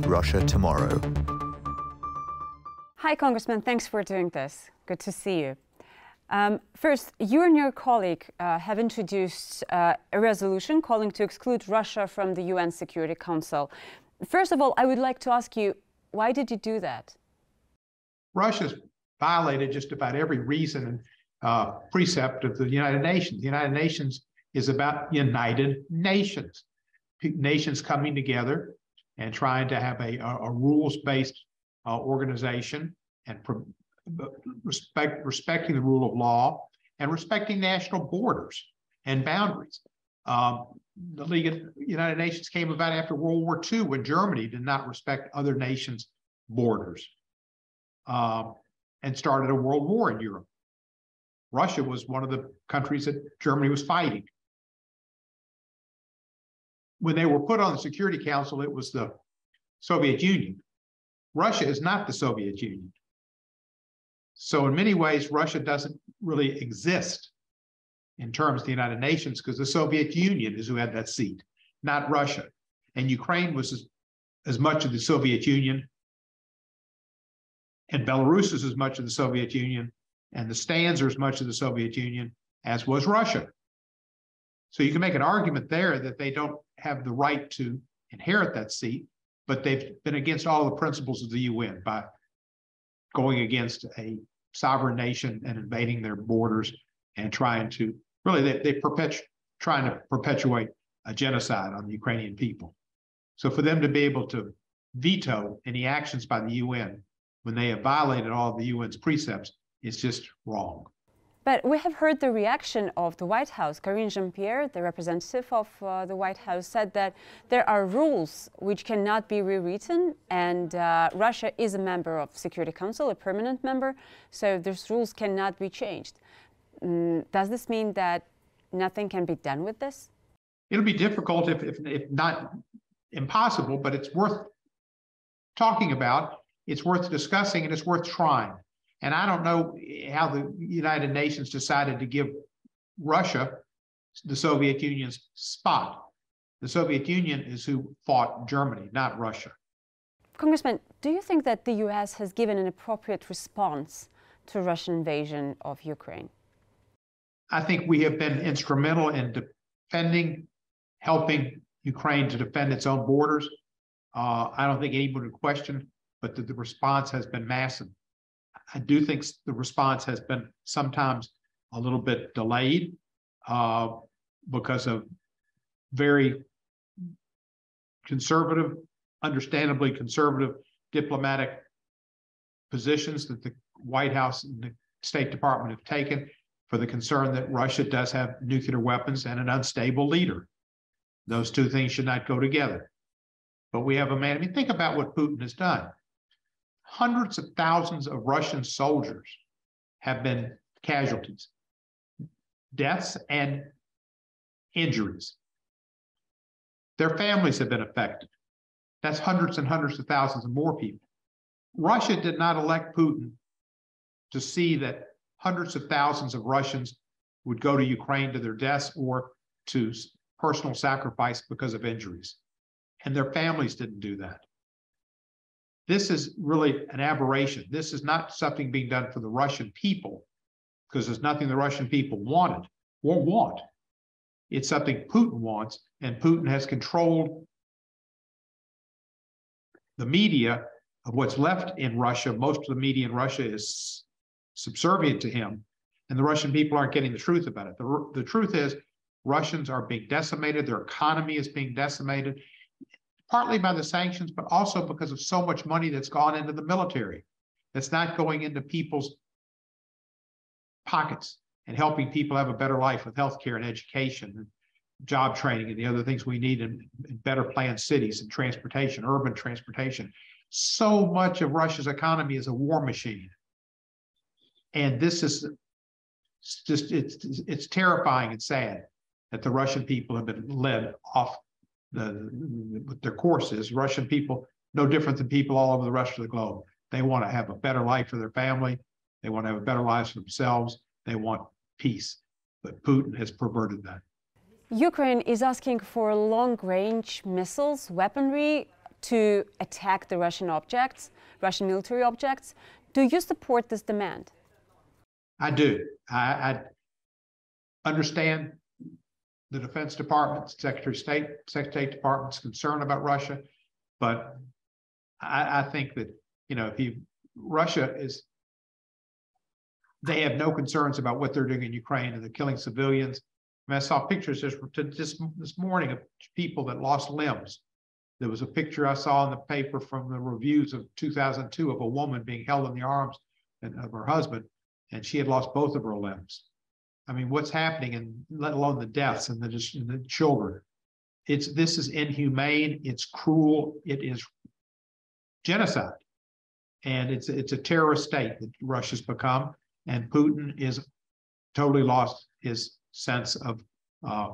Russia Tomorrow. Hi, Congressman. Thanks for doing this. Good to see you. First, you and your colleague have introduced a resolution calling to exclude Russia from the UN Security Council. First of all, I would like to ask you, why did you do that? Russia's violated just about every reason and precept of the United Nations. The United Nations is about United Nations, nations coming together and trying to have a rules-based organization and respecting the rule of law and respecting national borders and boundaries. The League of United Nations came about after World War II when Germany did not respect other nations' borders and started a world war in Europe. Russia was one of the countries that Germany was fighting. When they were put on the Security Council, it was the Soviet Union. Russia is not the Soviet Union. So in many ways, Russia doesn't really exist in terms of the United Nations because the Soviet Union is who had that seat, not Russia. And Ukraine was as much of the Soviet Union, and Belarus is as much of the Soviet Union, and the stands are as much of the Soviet Union as was Russia. So you can make an argument there that they don't have the right to inherit that seat, but they've been against all the principles of the UN by going against a sovereign nation and invading their borders and trying to, really, trying to perpetuate a genocide on the Ukrainian people. So for them to be able to veto any actions by the UN when they have violated all of the UN's precepts is just wrong. But we have heard the reaction of the White House. Karine Jean-Pierre, the representative of the White House, said that there are rules which cannot be rewritten, and Russia is a member of Security Council, a permanent member, so those rules cannot be changed. Does this mean that nothing can be done with this? It'll be difficult, if not impossible, but it's worth talking about, it's worth discussing, and it's worth trying. And I don't know how the United Nations decided to give Russia the Soviet Union's spot. The Soviet Union is who fought Germany, not Russia. Congressman, do you think that the US has given an appropriate response to Russian invasion of Ukraine? I think we have been instrumental in helping Ukraine to defend its own borders. I don't think anyone would question, but the response has been massive. I do think the response has been sometimes a little bit delayed because of very conservative, understandably conservative diplomatic positions that the White House and the State Department have taken for the concern that Russia does have nuclear weapons and an unstable leader. Those two things should not go together. But we have a man, I mean, think about what Putin has done. Hundreds of thousands of Russian soldiers have been casualties, deaths and injuries. Their families have been affected. That's hundreds and hundreds of thousands of more people. Russia did not elect Putin to see that hundreds of thousands of Russians would go to Ukraine to their deaths or to personal sacrifice because of injuries. And their families didn't do that. This is really an aberration. This is not something being done for the Russian people, because there's nothing the Russian people wanted or want. It's something Putin wants, and Putin has controlled the media of what's left in Russia. Most of the media in Russia is subservient to him, and the Russian people aren't getting the truth about it. The truth is Russians are being decimated. Their economy is being decimated, partly by the sanctions, but also because of so much money that's gone into the military that's not going into people's pockets and helping people have a better life with healthcare and education and job training and the other things we need in better planned cities and transportation, urban transportation. So much of Russia's economy is a war machine. And this is just, it's terrifying and sad that the Russian people have been led off what their course is. Russian people, no different than people all over the rest of the globe. They want to have a better life for their family. They want to have a better life for themselves. They want peace. But Putin has perverted that. Ukraine is asking for long-range missiles, weaponry to attack the Russian objects, Russian military objects. Do you support this demand? I do. I understand the Defense Department, Secretary of State Department's concern about Russia, but I think that, you know, Russia is, they have no concerns about what they're doing in Ukraine and they're killing civilians. I mean, I saw pictures this morning of people that lost limbs. There was a picture I saw in the paper from the reviews of 2002 of a woman being held in the arms of her husband, and she had lost both of her limbs. I mean, what's happening, and let alone the deaths and the children. This is inhumane. It's cruel. It is genocide, and it's a terrorist state that Russia's become. And Putin is totally lost his sense of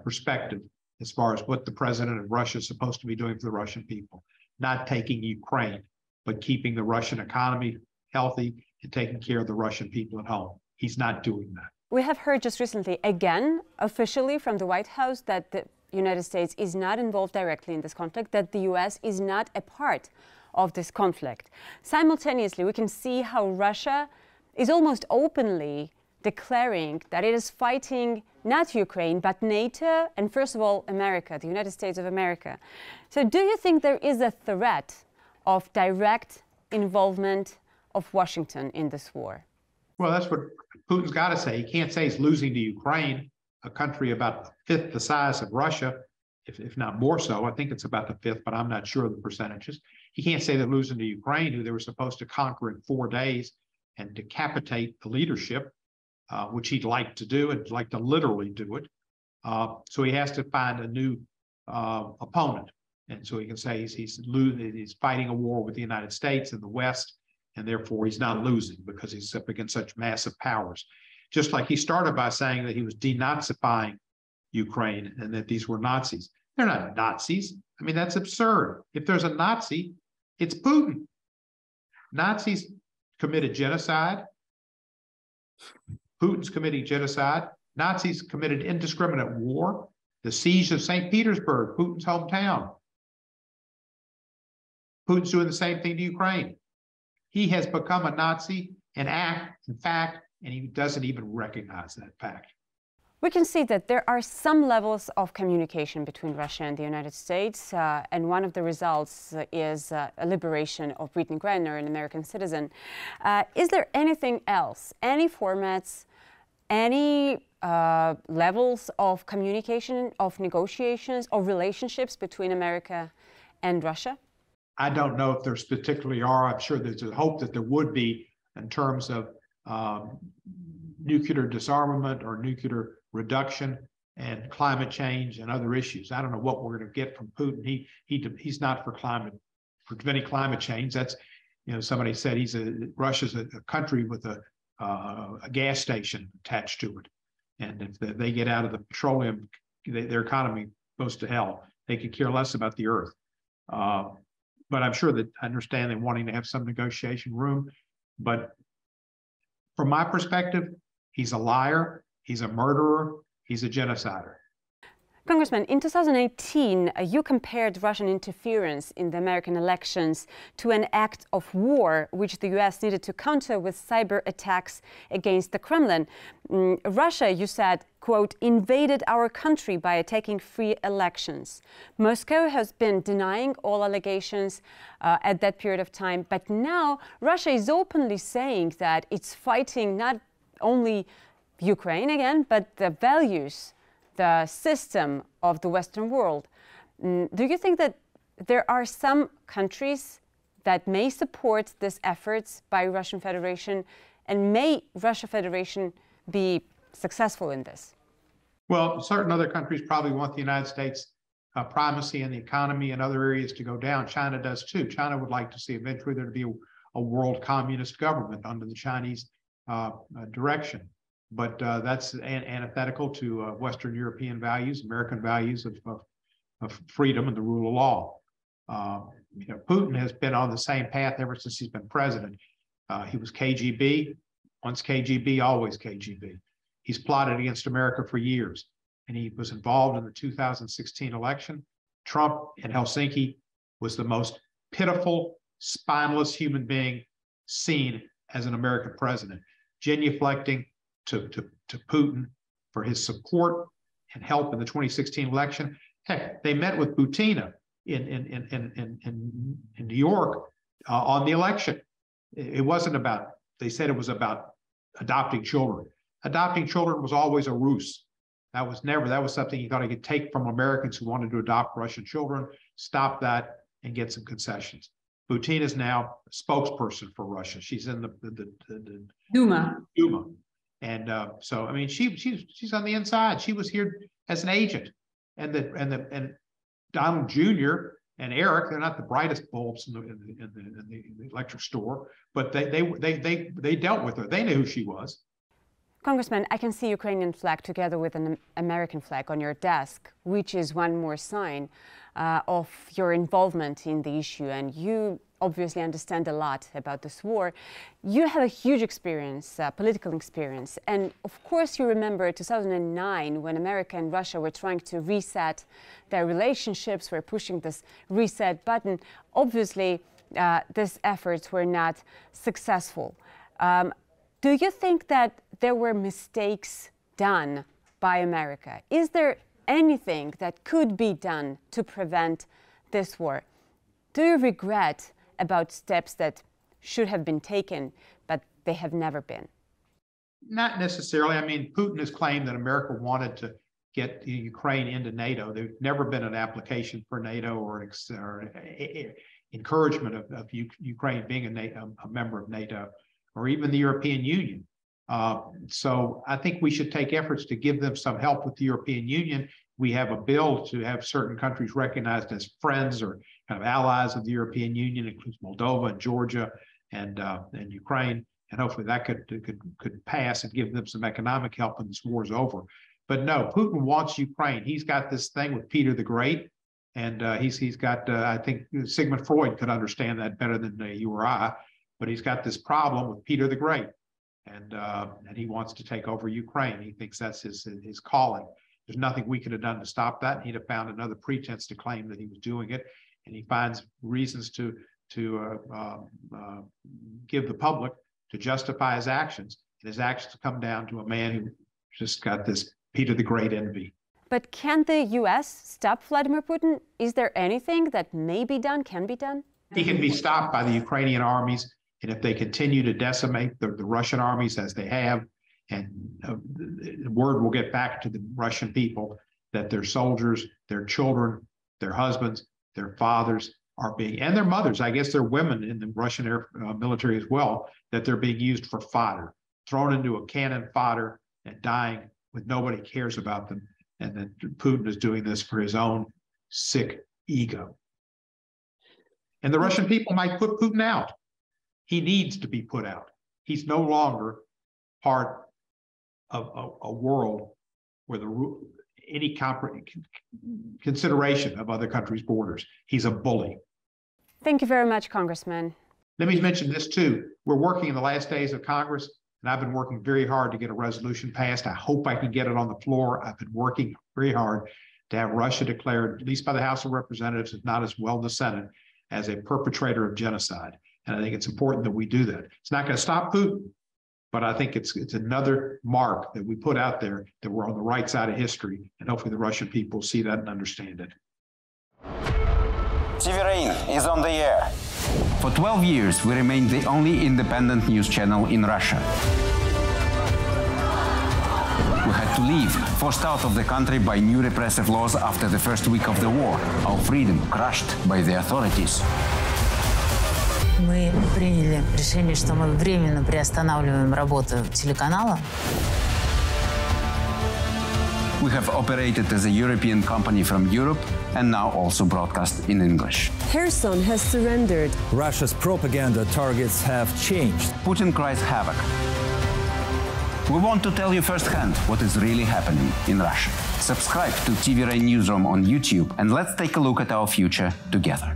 perspective as far as what the president of Russia is supposed to be doing for the Russian people, not taking Ukraine, but keeping the Russian economy healthy and taking care of the Russian people at home. He's not doing that. We have heard just recently, again, officially from the White House, that the United States is not involved directly in this conflict, that the US is not a part of this conflict. Simultaneously, we can see how Russia is almost openly declaring that it is fighting not Ukraine, but NATO, and first of all, America, the United States of America. So do you think there is a threat of direct involvement of Washington in this war? Well, that's what Putin's got to say. He can't say he's losing to Ukraine, a country about a fifth the size of Russia, if not more so. I think it's about the fifth, but I'm not sure of the percentages. He can't say they're losing to Ukraine, who they were supposed to conquer in 4 days and decapitate the leadership, which he'd like to do, and like to literally do it. So he has to find a new opponent. And so he can say he's fighting a war with the United States and the West, and therefore he's not losing because he's up against such massive powers. Just like he started by saying that he was denazifying Ukraine and that these were Nazis. They're not Nazis. I mean, that's absurd. If there's a Nazi, it's Putin. Nazis committed genocide. Putin's committing genocide. Nazis committed indiscriminate war. The siege of St. Petersburg, Putin's hometown. Putin's doing the same thing to Ukraine. He has become a Nazi in fact, and he doesn't even recognize that fact. We can see that there are some levels of communication between Russia and the United States, and one of the results is a liberation of Brittany Griner, an American citizen. Is there anything else, any formats, any levels of communication, of negotiations, of relationships between America and Russia? I don't know if there's particularly are. I'm sure there's a hope that there would be in terms of nuclear disarmament or nuclear reduction and climate change and other issues. I don't know what we're going to get from Putin. He's not for preventing climate change. That's, you know, somebody said Russia's a country with a gas station attached to it, and if they get out of the petroleum, their economy goes to hell. They could care less about the earth. But I'm sure that I understand them wanting to have some negotiation room. But from my perspective, he's a liar, he's a murderer, he's a genocider. Congressman, in 2018, you compared Russian interference in the American elections to an act of war, which the U.S. needed to counter with cyber attacks against the Kremlin. Russia, you said, quote, invaded our country by attacking free elections. Moscow has been denying all allegations at that period of time, but now Russia is openly saying that it's fighting not only Ukraine again, but the values, the system of the Western world. Do you think that there are some countries that may support these efforts by Russian Federation, and may Russia Federation be successful in this? Well, certain other countries probably want the United States primacy in the economy and other areas to go down. China does too. China would like to see eventually there to be a world communist government under the Chinese direction. But that's antithetical to Western European values, American values of freedom and the rule of law. You know, Putin has been on the same path ever since he's been president. He was KGB, once KGB, always KGB. He's plotted against America for years. and he was involved in the 2016 election. Trump in Helsinki was the most pitiful, spineless human being seen as an American president, genuflecting to Putin for his support and help in the 2016 election. Heck, they met with Butina in New York on the election. It wasn't about, they said it was about adopting children. Adopting children was always a ruse. That was something you thought he could take from Americans who wanted to adopt Russian children, stop that, and get some concessions. Butina is now a spokesperson for Russia. She's in the Duma. And so, I mean, she's on the inside. She was here as an agent, and Donald Jr. and Eric, they're not the brightest bulbs in the electric store, but they dealt with her. They knew who she was. Congressman, I can see Ukrainian flag together with an American flag on your desk, which is one more sign of your involvement in the issue. And you obviously understand a lot about this war. You have a huge experience, political experience. And of course, you remember 2009 when America and Russia were trying to reset their relationships, were pushing this reset button. Obviously, these efforts were not successful. Do you think that there were mistakes done by America? Is there anything that could be done to prevent this war? Do you regret about steps that should have been taken, but they have never been? Not necessarily. I mean, Putin has claimed that America wanted to get Ukraine into NATO. There's never been an application for NATO or encouragement of Ukraine being a member of NATO or even the European Union. So I think we should take efforts to give them some help with the European Union. We have a bill to have certain countries recognized as friends or kind of allies of the European Union, includes Moldova and Georgia and Ukraine. And hopefully that could pass and give them some economic help when this war is over. But no, Putin wants Ukraine. He's got this thing with Peter the Great, and he's got, I think Sigmund Freud could understand that better than you or I, but he's got this problem with Peter the Great. And he wants to take over Ukraine. He thinks that's his calling. There's nothing we could have done to stop that. He'd have found another pretense to claim that he was doing it, and he finds reasons to give the public to justify his actions. And his actions come down to a man who just got this Peter the Great envy. But can the U.S. stop Vladimir Putin? Is there anything that may be done, can be done? He can be stopped by the Ukrainian armies. And if they continue to decimate the Russian armies as they have, and the word will get back to the Russian people that their soldiers, their children, their husbands, their fathers are being, and their mothers, I guess they're women in the Russian military as well, that they're being used for fodder, thrown into a cannon fodder and dying when nobody cares about them. And then Putin is doing this for his own sick ego. And the Russian people might put Putin out. He needs to be put out. He's no longer part of a world where any consideration of other countries' borders. He's a bully. Thank you very much, Congressman. Let me mention this too. We're working in the last days of Congress, and I've been working very hard to get a resolution passed. I hope I can get it on the floor. I've been working very hard to have Russia declared, at least by the House of Representatives, if not as well the Senate, as a perpetrator of genocide. And I think it's important that we do that. It's not going to stop Putin, but I think it's another mark that we put out there that we're on the right side of history, and hopefully the Russian people see that and understand it. TV Rain is on the air. For 12 years, we remained the only independent news channel in Russia. We had to leave, forced out of the country by new repressive laws after the first week of the war. Our freedom crushed by the authorities. Мы приняли решение, что мы временно приостанавливаем работу телеканала. We have operated as a European company from Europe and now also broadcast in English. Kherson has surrendered. Russia's propaganda targets have changed. Putin cries havoc. We want to tell you firsthand what is really happening in Russia. Subscribe to TV Rain Newsroom on YouTube and let's take a look at our future together.